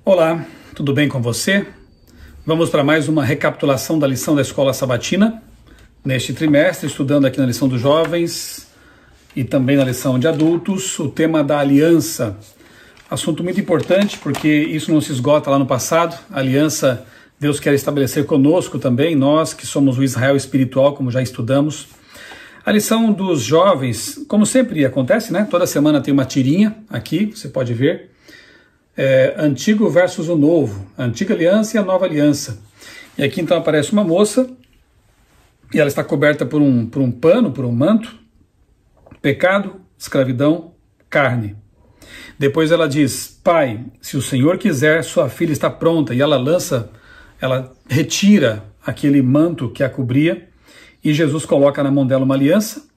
Olá, tudo bem com você? Vamos para mais uma recapitulação da lição da Escola Sabatina, neste trimestre, estudando aqui na lição dos jovens e também na lição de adultos, o tema da aliança. Assunto muito importante, porque isso não se esgota lá no passado. A aliança Deus quer estabelecer conosco também, nós que somos o Israel espiritual, como já estudamos. A lição dos jovens, como sempre acontece, né? Toda semana tem uma tirinha aqui, você pode ver. Antigo versus o novo, a antiga aliança e a nova aliança. E aqui então aparece uma moça, e ela está coberta por um pano, por um manto, pecado, escravidão, carne. Depois ela diz: Pai, se o Senhor quiser, sua filha está pronta. E ela retira aquele manto que a cobria, e Jesus coloca na mão dela uma aliança,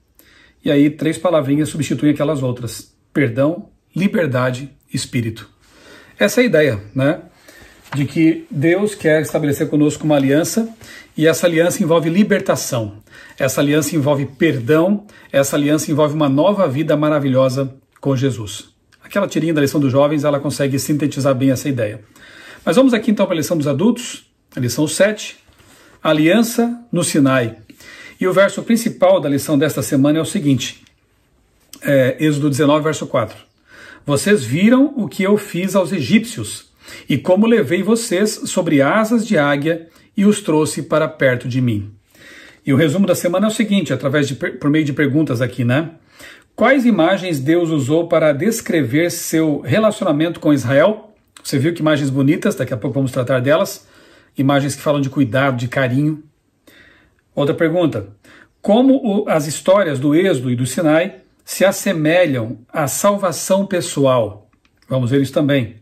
e aí 3 palavrinhas substituem aquelas outras: perdão, liberdade, espírito. Essa é a ideia, né? De que Deus quer estabelecer conosco uma aliança, e essa aliança envolve libertação, essa aliança envolve perdão, essa aliança envolve uma nova vida maravilhosa com Jesus. Aquela tirinha da lição dos jovens, ela consegue sintetizar bem essa ideia. Mas vamos aqui então para a lição dos adultos, a lição 7, aliança no Sinai. E o verso principal da lição desta semana é o seguinte, Êxodo 19, verso 4. Vocês viram o que eu fiz aos egípcios, e como levei vocês sobre asas de águia e os trouxe para perto de mim. E o resumo da semana é o seguinte, por meio de perguntas aqui, né? Quais imagens Deus usou para descrever seu relacionamento com Israel? Você viu que imagens bonitas, daqui a pouco vamos tratar delas. Imagens que falam de cuidado, de carinho. Outra pergunta, como as histórias do Êxodo e do Sinai se assemelham à salvação pessoal? Vamos ver isso também.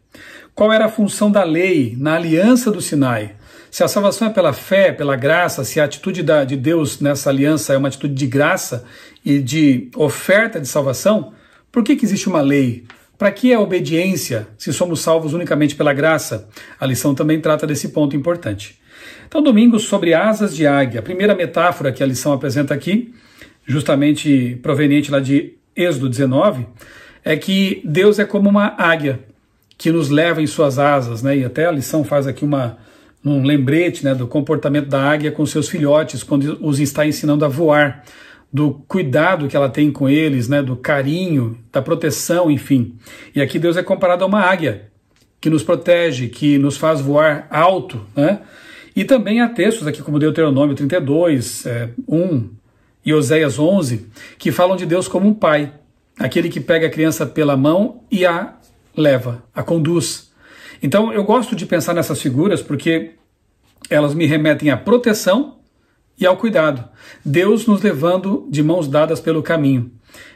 Qual era a função da lei na aliança do Sinai? Se a salvação é pela fé, pela graça, se a atitude de Deus nessa aliança é uma atitude de graça e de oferta de salvação, por que existe uma lei? Para que a obediência, se somos salvos unicamente pela graça? A lição também trata desse ponto importante. Então, domingo, sobre asas de águia. A primeira metáfora que a lição apresenta aqui, justamente proveniente lá de Êxodo 19, é que Deus é como uma águia que nos leva em suas asas, né? E até a lição faz aqui um lembrete, né, do comportamento da águia com seus filhotes, quando os está ensinando a voar, do cuidado que ela tem com eles, né, do carinho, da proteção, enfim. E aqui Deus é comparado a uma águia que nos protege, que nos faz voar alto, né? E também há textos aqui como Deuteronômio 32, 1, e Oséias 11, que falam de Deus como um pai, aquele que pega a criança pela mão e a leva, a conduz. Então eu gosto de pensar nessas figuras porque elas me remetem à proteção e ao cuidado. Deus nos levando de mãos dadas pelo caminho.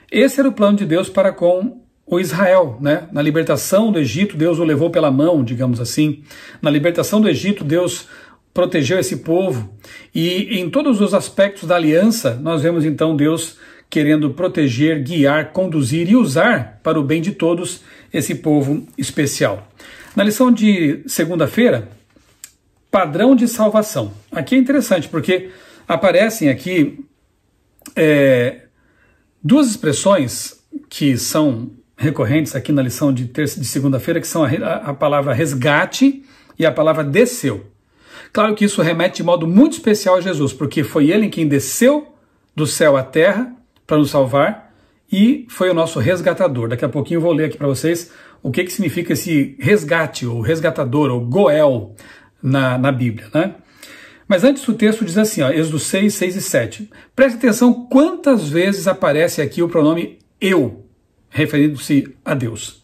Esse era o plano de Deus para com o Israel, né? Na libertação do Egito, Deus o levou pela mão, digamos assim. Na libertação do Egito, Deus protegeu esse povo, e em todos os aspectos da aliança, nós vemos então Deus querendo proteger, guiar, conduzir e usar para o bem de todos esse povo especial. Na lição de segunda-feira, padrão de salvação. Aqui é interessante, porque aparecem aqui 2 expressões que são recorrentes aqui na lição de segunda-feira, que são a palavra resgate e a palavra desceu. Claro que isso remete de modo muito especial a Jesus, porque foi ele quem desceu do céu à terra para nos salvar e foi o nosso resgatador. Daqui a pouquinho eu vou ler aqui para vocês o que significa esse resgate, ou resgatador, ou Goel na Bíblia, né? Mas antes o texto diz assim, Êxodo 6, 6 e 7. Preste atenção quantas vezes aparece aqui o pronome eu, referindo-se a Deus.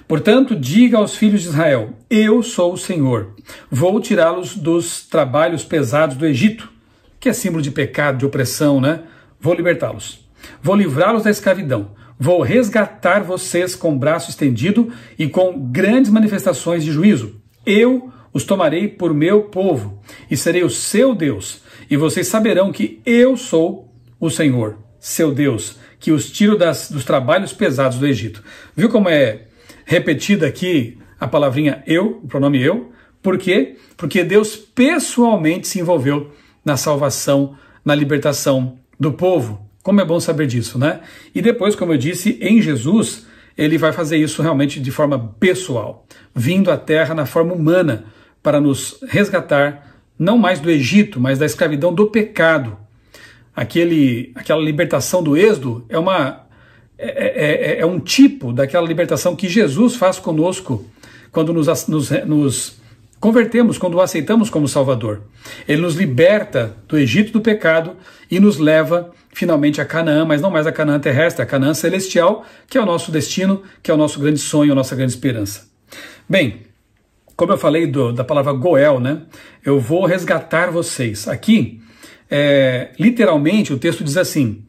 Portanto, diga aos filhos de Israel, eu sou o Senhor, vou tirá-los dos trabalhos pesados do Egito, que é símbolo de pecado, de opressão, né? Vou libertá-los, vou livrá-los da escravidão, vou resgatar vocês com braço estendido e com grandes manifestações de juízo. Eu os tomarei por meu povo e serei o seu Deus, e vocês saberão que eu sou o Senhor, seu Deus, que os tiro dos trabalhos pesados do Egito. Viu como é repetida aqui a palavrinha eu, o pronome eu? Por quê? Porque Deus pessoalmente se envolveu na salvação, na libertação do povo. Como é bom saber disso, né? E depois, como eu disse, em Jesus, ele vai fazer isso realmente de forma pessoal, vindo à Terra na forma humana para nos resgatar, não mais do Egito, mas da escravidão do pecado. Aquela libertação do Êxodo é um tipo daquela libertação que Jesus faz conosco quando nos convertemos, quando o aceitamos como Salvador. Ele nos liberta do Egito do pecado e nos leva finalmente a Canaã, mas não mais a Canaã terrestre, a Canaã celestial, que é o nosso destino, que é o nosso grande sonho, a nossa grande esperança. Bem, como eu falei da palavra Goel, né? Eu vou resgatar vocês. Aqui, literalmente, o texto diz assim: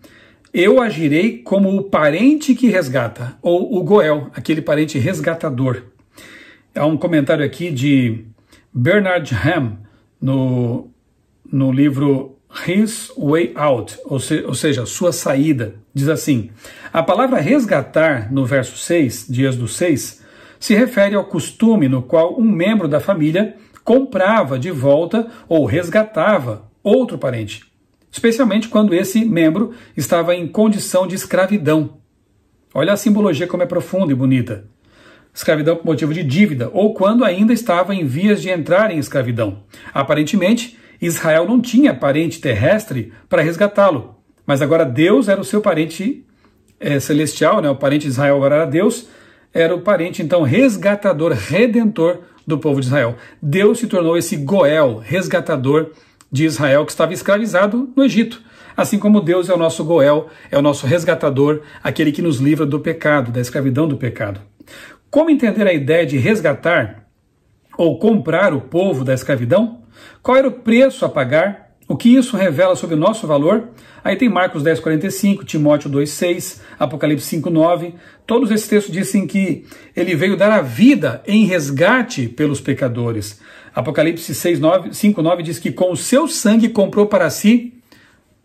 eu agirei como o parente que resgata, ou o Goel, aquele parente resgatador. Há um comentário aqui de Bernard Ham, no livro His Way Out, ou seja, sua saída. Diz assim: a palavra resgatar, no verso 6 de Êxodo 6, se refere ao costume no qual um membro da família comprava de volta ou resgatava outro parente, especialmente quando esse membro estava em condição de escravidão. Olha a simbologia como é profunda e bonita. Escravidão por motivo de dívida, ou quando ainda estava em vias de entrar em escravidão. Aparentemente, Israel não tinha parente terrestre para resgatá-lo, mas agora Deus era o seu parente celestial, né? O parente de Israel agora era Deus, era o parente então resgatador, redentor do povo de Israel. Deus se tornou esse Goel, resgatador de Israel, que estava escravizado no Egito. Assim como Deus é o nosso Goel, é o nosso resgatador, aquele que nos livra do pecado, da escravidão do pecado. Como entender a ideia de resgatar ou comprar o povo da escravidão? Qual era o preço a pagar? O que isso revela sobre o nosso valor? Aí tem Marcos 10,45, Timóteo 2,6, Apocalipse 5,9. Todos esses textos dizem que ele veio dar a vida em resgate pelos pecadores. Apocalipse 5,9 diz que com o seu sangue comprou para si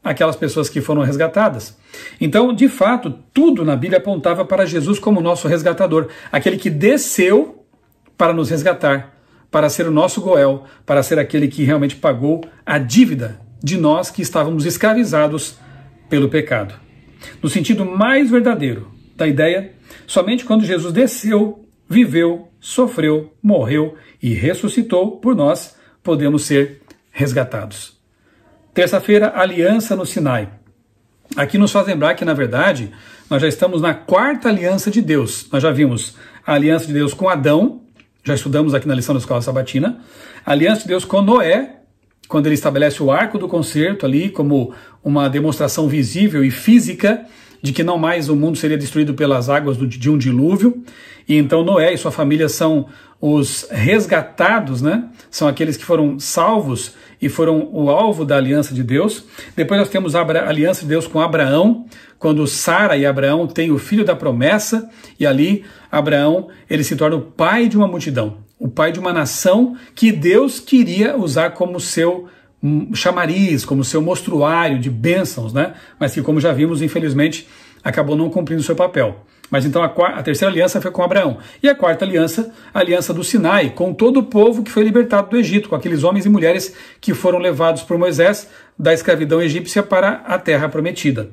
aquelas pessoas que foram resgatadas. Então, de fato, tudo na Bíblia apontava para Jesus como nosso resgatador, aquele que desceu para nos resgatar, para ser o nosso Goel, para ser aquele que realmente pagou a dívida de nós que estávamos escravizados pelo pecado. No sentido mais verdadeiro da ideia, somente quando Jesus desceu, viveu, sofreu, morreu e ressuscitou por nós, podemos ser resgatados. Terça-feira, aliança no Sinai. Aqui nos faz lembrar que, na verdade, nós já estamos na quarta aliança de Deus. Nós já vimos a aliança de Deus com Adão, já estudamos aqui na lição da Escola Sabatina, a aliança de Deus com Noé, quando ele estabelece o arco do concerto ali como uma demonstração visível e física de que não mais o mundo seria destruído pelas águas de um dilúvio. E então Noé e sua família são os resgatados, né? São aqueles que foram salvos e foram o alvo da aliança de Deus. Depois nós temos a aliança de Deus com Abraão, quando Sara e Abraão têm o filho da promessa, e ali Abraão ele se torna o pai de uma multidão, o pai de uma nação que Deus queria usar como seu chamariz, como seu mostruário de bênçãos, né? Mas que, como já vimos, infelizmente, acabou não cumprindo seu papel. Mas então a terceira aliança foi com Abraão. E a quarta aliança, a aliança do Sinai, com todo o povo que foi libertado do Egito, com aqueles homens e mulheres que foram levados por Moisés da escravidão egípcia para a terra prometida.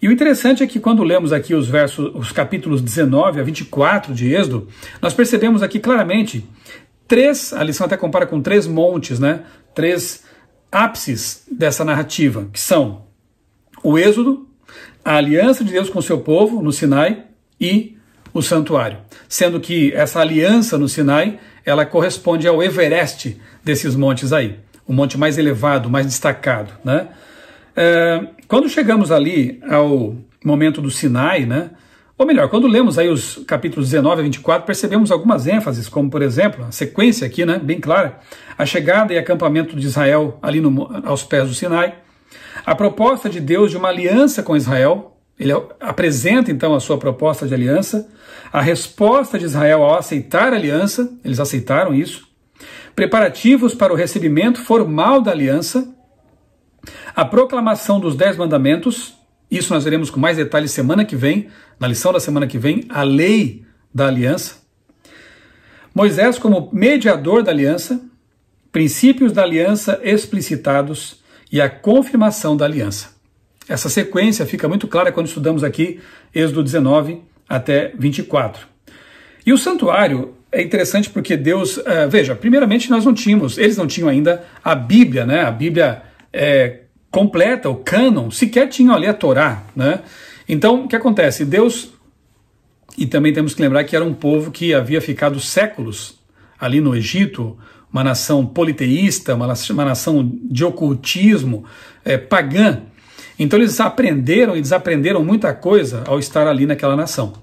E o interessante é que quando lemos aqui os capítulos 19 a 24 de Êxodo, nós percebemos aqui claramente a lição até compara com 3 montes, né? 3 ápices dessa narrativa, que são o Êxodo, a aliança de Deus com o seu povo no Sinai e o santuário. Sendo que essa aliança no Sinai, ela corresponde ao Everest desses montes aí, o monte mais elevado, mais destacado, né? Quando chegamos ali ao momento do Sinai, né? Ou melhor, quando lemos aí os capítulos 19 a 24, percebemos algumas ênfases, como por exemplo, a sequência aqui, né, bem clara, a chegada e acampamento de Israel ali aos pés do Sinai, a proposta de Deus de uma aliança com Israel, ele apresenta então a sua proposta de aliança, a resposta de Israel ao aceitar a aliança, eles aceitaram isso, preparativos para o recebimento formal da aliança, a proclamação dos 10 mandamentos, isso nós veremos com mais detalhes semana que vem, na lição da semana que vem, a lei da aliança. Moisés como mediador da aliança, princípios da aliança explicitados e a confirmação da aliança. Essa sequência fica muito clara quando estudamos aqui Êxodo 19 até 24. E o santuário é interessante porque Deus, veja, primeiramente eles não tinham ainda a Bíblia, né? A Bíblia completa, o cânon, sequer tinham ali a Torá, né? Então, o que acontece? Deus, e também temos que lembrar que era um povo que havia ficado séculos ali no Egito, uma nação politeísta, uma nação de ocultismo, pagã. Então eles aprenderam e desaprenderam muita coisa ao estar ali naquela nação.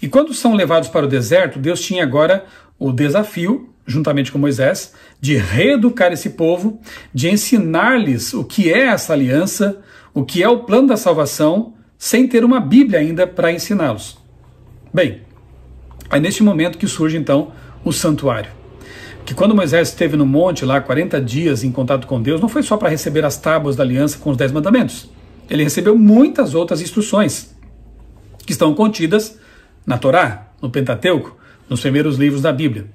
E quando são levados para o deserto, Deus tinha agora o desafio, juntamente com Moisés, de reeducar esse povo, de ensinar-lhes o que é essa aliança, o que é o plano da salvação, sem ter uma Bíblia ainda para ensiná-los. Bem, é neste momento que surge então o santuário. Que quando Moisés esteve no monte lá 40 dias em contato com Deus, não foi só para receber as tábuas da aliança com os 10 mandamentos. Ele recebeu muitas outras instruções que estão contidas na Torá, no Pentateuco, nos primeiros livros da Bíblia,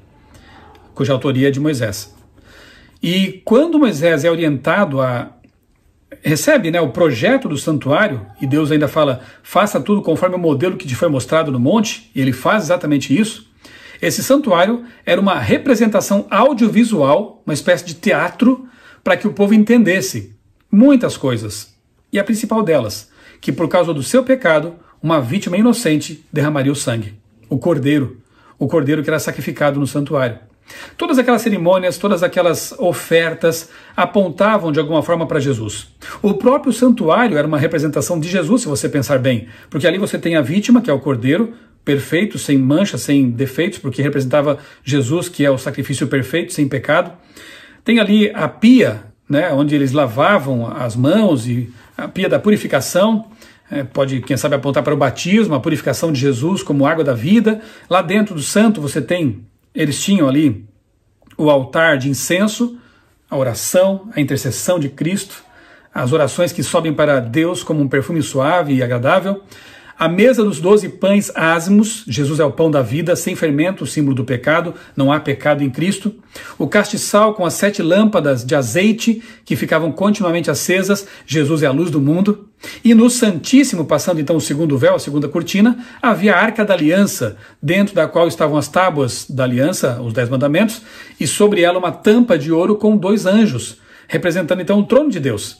cuja autoria é de Moisés. E quando Moisés é orientado recebe, né, o projeto do santuário, e Deus ainda fala, faça tudo conforme o modelo que te foi mostrado no monte, e ele faz exatamente isso. Esse santuário era uma representação audiovisual, uma espécie de teatro, para que o povo entendesse muitas coisas. E a principal delas, que por causa do seu pecado, uma vítima inocente derramaria o sangue. O cordeiro que era sacrificado no santuário. Todas aquelas cerimônias, todas aquelas ofertas apontavam de alguma forma para Jesus. O próprio santuário era uma representação de Jesus, se você pensar bem, porque ali você tem a vítima, que é o cordeiro, perfeito, sem mancha, sem defeitos, porque representava Jesus, que é o sacrifício perfeito, sem pecado. Tem ali a pia, né, onde eles lavavam as mãos, e a pia da purificação, pode, quem sabe, apontar para o batismo, a purificação de Jesus como água da vida. Lá dentro do santo eles tinham ali o altar de incenso, a oração, a intercessão de Cristo, as orações que sobem para Deus como um perfume suave e agradável. A mesa dos 12 pães ázimos, Jesus é o pão da vida, sem fermento, o símbolo do pecado, não há pecado em Cristo. O castiçal com as 7 lâmpadas de azeite que ficavam continuamente acesas, Jesus é a luz do mundo. E no Santíssimo, passando então o segundo véu, a segunda cortina, havia a Arca da Aliança, dentro da qual estavam as tábuas da aliança, os 10 mandamentos, e sobre ela uma tampa de ouro com 2 anjos, representando então o trono de Deus,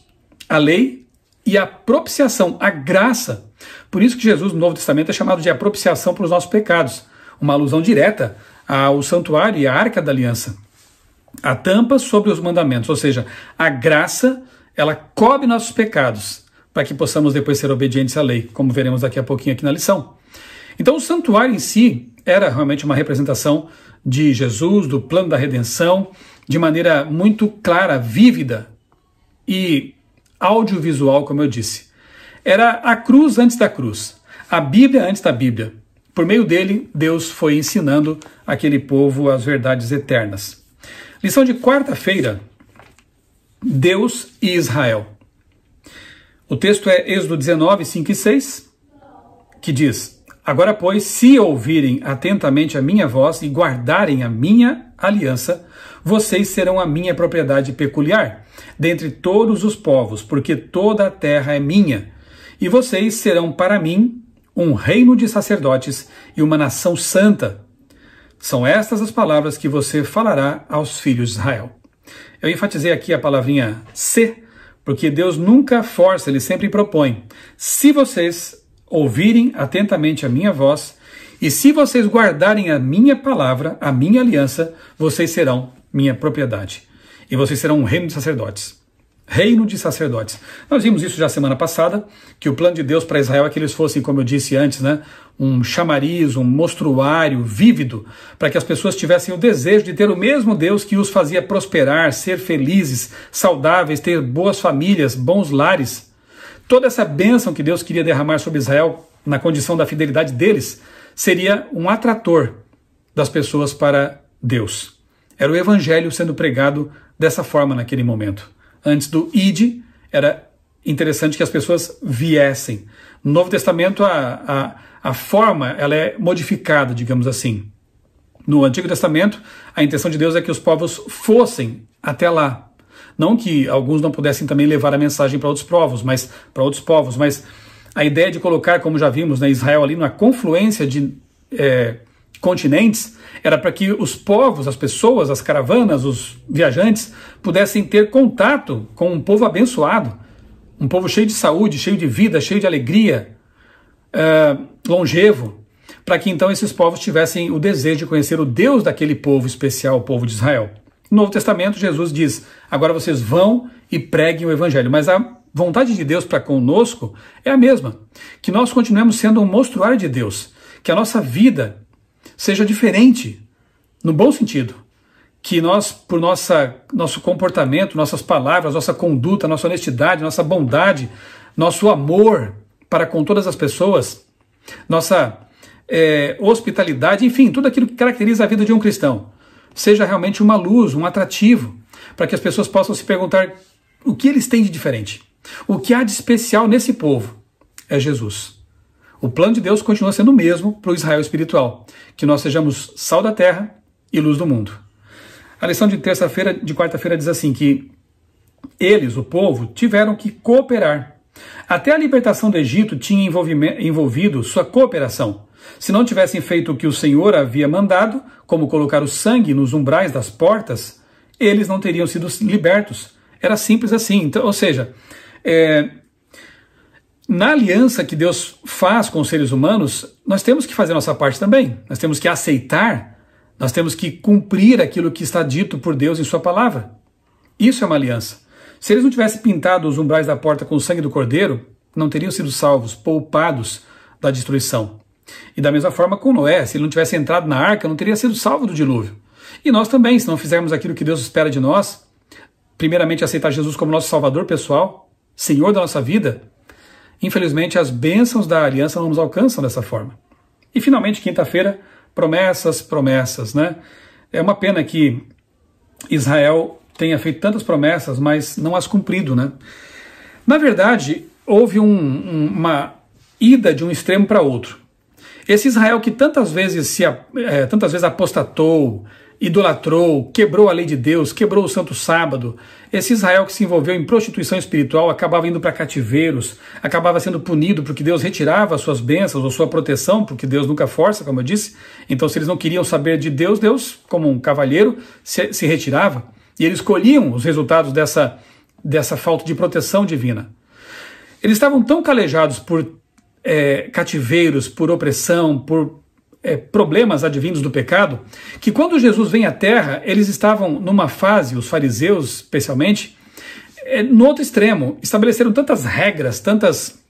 a lei e a propiciação, a graça. Por isso que Jesus, no Novo Testamento, é chamado de a propiciação para os nossos pecados, uma alusão direta ao santuário e à Arca da Aliança. A tampa sobre os mandamentos, ou seja, a graça, ela cobre nossos pecados, para que possamos depois ser obedientes à lei, como veremos daqui a pouquinho aqui na lição. Então o santuário em si era realmente uma representação de Jesus, do plano da redenção, de maneira muito clara, vívida e audiovisual, como eu disse. Era a cruz antes da cruz, a Bíblia antes da Bíblia. Por meio dele, Deus foi ensinando aquele povo as verdades eternas. Lição de quarta-feira, Deus e Israel. O texto é Êxodo 19, 5 e 6, que diz: Agora, pois, se ouvirem atentamente a minha voz e guardarem a minha aliança, vocês serão a minha propriedade peculiar, dentre todos os povos, porque toda a terra é minha. E vocês serão para mim um reino de sacerdotes e uma nação santa. São estas as palavras que você falará aos filhos de Israel. Eu enfatizei aqui a palavrinha se, porque Deus nunca força, ele sempre propõe. Se vocês ouvirem atentamente a minha voz, e se vocês guardarem a minha palavra, a minha aliança, vocês serão minha propriedade. E vocês serão um reino de sacerdotes. Reino de sacerdotes. Nós vimos isso já semana passada, que o plano de Deus para Israel é que eles fossem, como eu disse antes, né, um chamariz, um mostruário vívido, para que as pessoas tivessem o desejo de ter o mesmo Deus que os fazia prosperar, ser felizes, saudáveis, ter boas famílias, bons lares. Toda essa bênção que Deus queria derramar sobre Israel, na condição da fidelidade deles, seria um atrator das pessoas para Deus. Era o evangelho sendo pregado dessa forma naquele momento. Antes do ide, era interessante que as pessoas viessem. No Novo Testamento, a forma ela é modificada, digamos assim. No Antigo Testamento, a intenção de Deus é que os povos fossem até lá. Não que alguns não pudessem também levar a mensagem para outros povos, mas A ideia de colocar, como já vimos, né, Israel ali numa confluência de continentes, era para que os povos, as pessoas, as caravanas, os viajantes, pudessem ter contato com um povo abençoado, um povo cheio de saúde, cheio de vida, cheio de alegria, longevo, para que então esses povos tivessem o desejo de conhecer o Deus daquele povo especial, o povo de Israel. No Novo Testamento, Jesus diz, agora vocês vão e preguem o Evangelho, mas a vontade de Deus para conosco é a mesma, que nós continuemos sendo um mostruário de Deus, que a nossa vida seja diferente, no bom sentido, que nós, por nosso comportamento, nossas palavras, nossa conduta, nossa honestidade, nossa bondade, nosso amor para com todas as pessoas, nossa hospitalidade, enfim, tudo aquilo que caracteriza a vida de um cristão, seja realmente uma luz, um atrativo, para que as pessoas possam se perguntar o que eles têm de diferente. O que há de especial nesse povo é Jesus. O plano de Deus continua sendo o mesmo para o Israel espiritual, que nós sejamos sal da terra e luz do mundo. A lição de quarta-feira diz assim, que eles, o povo, tiveram que cooperar. Até a libertação do Egito tinha envolvido sua cooperação. Se não tivessem feito o que o Senhor havia mandado, como colocar o sangue nos umbrais das portas, eles não teriam sido libertos. Era simples assim. Então, ou seja, na aliança que Deus faz com os seres humanos, nós temos que fazer a nossa parte também. Nós temos que aceitar, nós temos que cumprir aquilo que está dito por Deus em sua palavra. Isso é uma aliança. Se eles não tivessem pintado os umbrais da porta com o sangue do Cordeiro, não teriam sido salvos, poupados da destruição. E da mesma forma com Noé, se ele não tivesse entrado na arca, não teria sido salvo do dilúvio. E nós também, se não fizermos aquilo que Deus espera de nós, primeiramente aceitar Jesus como nosso Salvador pessoal, Senhor da nossa vida, infelizmente as bênçãos da aliança não nos alcançam dessa forma. E finalmente, quinta-feira, promessas, né? É uma pena que Israel tenha feito tantas promessas, mas não as cumprido, né? Na verdade, houve uma ida de um extremo para outro. Esse Israel que tantas vezes apostatou, idolatrou, quebrou a lei de Deus, quebrou o santo sábado, esse Israel que se envolveu em prostituição espiritual acabava indo para cativeiros, acabava sendo punido porque Deus retirava as suas bênçãos ou sua proteção, porque Deus nunca força, como eu disse. Então, se eles não queriam saber de Deus, Deus, como um cavalheiro, se retirava. E eles colhiam os resultados dessa falta de proteção divina. Eles estavam tão calejados por cativeiros, por opressão, por problemas advindos do pecado, que quando Jesus vem à Terra, eles estavam numa fase, os fariseus especialmente, no outro extremo, estabeleceram tantas regras, tantas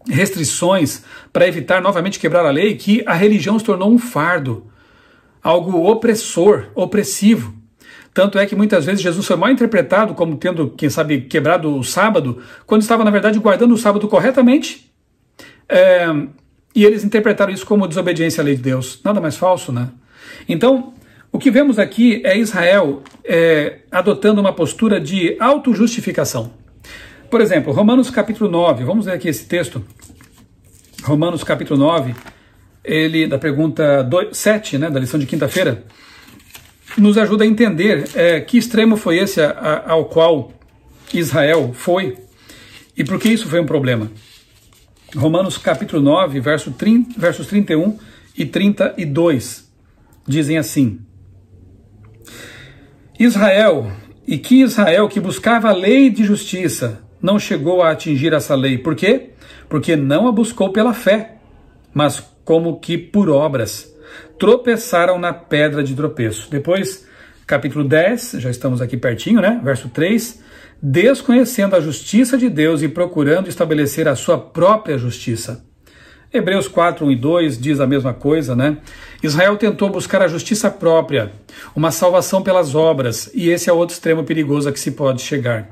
restrições para evitar novamente quebrar a lei, que a religião se tornou um fardo, algo opressor, opressivo. Tanto é que muitas vezes Jesus foi mal interpretado como tendo, quem sabe, quebrado o sábado, quando estava, na verdade, guardando o sábado corretamente. E eles interpretaram isso como desobediência à lei de Deus. Nada mais falso, né? Então, o que vemos aqui é Israel adotando uma postura de autojustificação. Por exemplo, Romanos capítulo 9, vamos ler aqui esse texto. Romanos capítulo 9, da pergunta 7, né, da lição de quinta-feira, nos ajuda a entender que extremo foi esse ao qual Israel foi e por que isso foi um problema. Romanos capítulo 9, versos 31 e 32, dizem assim: Israel que buscava a lei de justiça não chegou a atingir essa lei. Por quê? Porque não a buscou pela fé, mas como que por obras. Tropeçaram na pedra de tropeço. Depois, capítulo 10, já estamos aqui pertinho, né? Verso 3, desconhecendo a justiça de Deus e procurando estabelecer a sua própria justiça. Hebreus 4, 1 e 2 diz a mesma coisa, né? Israel tentou buscar a justiça própria, uma salvação pelas obras, e esse é outro extremo perigoso a que se pode chegar.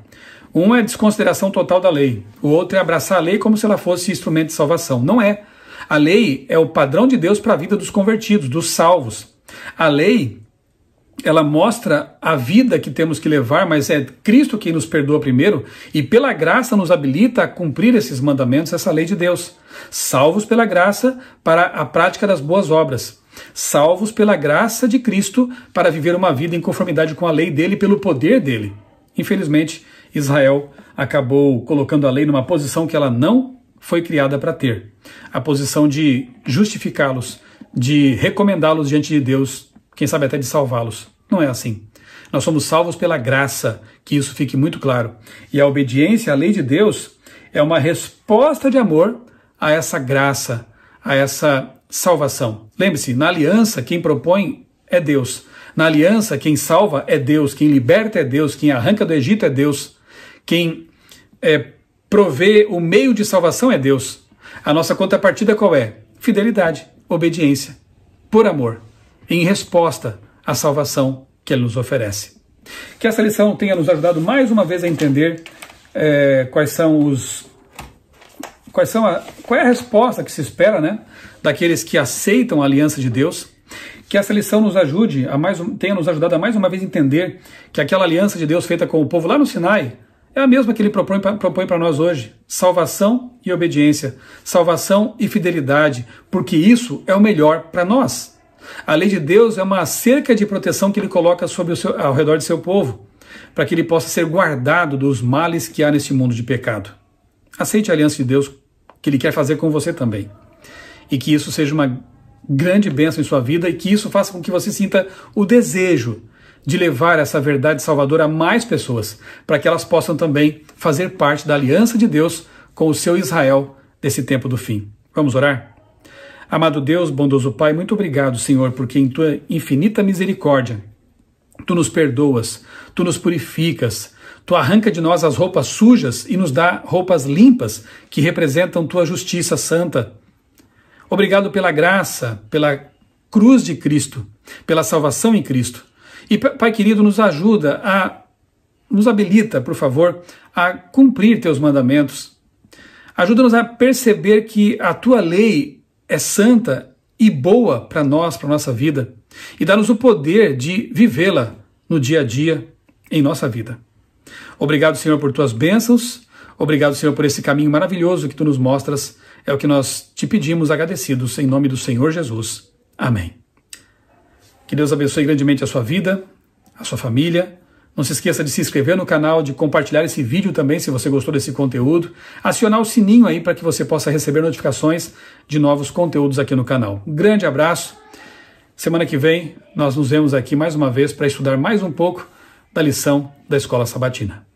Um é desconsideração total da lei, o outro é abraçar a lei como se ela fosse instrumento de salvação. Não é. A lei é o padrão de Deus para a vida dos convertidos, dos salvos. A lei, ela mostra a vida que temos que levar, mas é Cristo quem nos perdoa primeiro e pela graça nos habilita a cumprir esses mandamentos, essa lei de Deus. Salvos pela graça para a prática das boas obras. Salvos pela graça de Cristo para viver uma vida em conformidade com a lei dele pelo poder dele. Infelizmente, Israel acabou colocando a lei numa posição que ela não foi criada para ter. A posição de justificá-los, de recomendá-los diante de Deus, quem sabe até de salvá-los. Não é assim. Nós somos salvos pela graça, que isso fique muito claro. E a obediência à lei de Deus é uma resposta de amor a essa graça, a essa salvação. Lembre-se, na aliança quem propõe é Deus. Na aliança quem salva é Deus, quem liberta é Deus, quem arranca do Egito é Deus, quem provê o meio de salvação é Deus. A nossa contrapartida qual é? Fidelidade, obediência, por amor, em resposta à salvação que Ele nos oferece. Que essa lição tenha nos ajudado mais uma vez a entender qual é a resposta que se espera, né, daqueles que aceitam a aliança de Deus. Que essa lição nos ajude tenha nos ajudado a mais uma vez entender que aquela aliança de Deus feita com o povo lá no Sinai é a mesma que Ele propõe para nós hoje. Salvação e obediência, salvação e fidelidade, porque isso é o melhor para nós. A lei de Deus é uma cerca de proteção que Ele coloca ao redor de seu povo, para que ele possa ser guardado dos males que há neste mundo de pecado. Aceite a aliança de Deus que Ele quer fazer com você também. E que isso seja uma grande bênção em sua vida e que isso faça com que você sinta o desejo de levar essa verdade salvadora a mais pessoas, para que elas possam também fazer parte da aliança de Deus com o seu Israel desse tempo do fim. Vamos orar? Amado Deus, bondoso Pai, muito obrigado, Senhor, porque em Tua infinita misericórdia, Tu nos perdoas, Tu nos purificas, Tu arranca de nós as roupas sujas e nos dá roupas limpas que representam Tua justiça santa. Obrigado pela graça, pela cruz de Cristo, pela salvação em Cristo. E, Pai querido, nos habilita, por favor, a cumprir Teus mandamentos. Ajuda-nos a perceber que a Tua lei é santa e boa para nós, para a nossa vida. E dá-nos o poder de vivê-la no dia a dia, em nossa vida. Obrigado, Senhor, por Tuas bênçãos. Obrigado, Senhor, por esse caminho maravilhoso que Tu nos mostras. É o que nós te pedimos agradecidos, em nome do Senhor Jesus. Amém. Que Deus abençoe grandemente a sua vida, a sua família. Não se esqueça de se inscrever no canal, de compartilhar esse vídeo também, se você gostou desse conteúdo. Acionar o sininho aí para que você possa receber notificações de novos conteúdos aqui no canal. Um grande abraço. Semana que vem nós nos vemos aqui mais uma vez para estudar mais um pouco da lição da Escola Sabatina.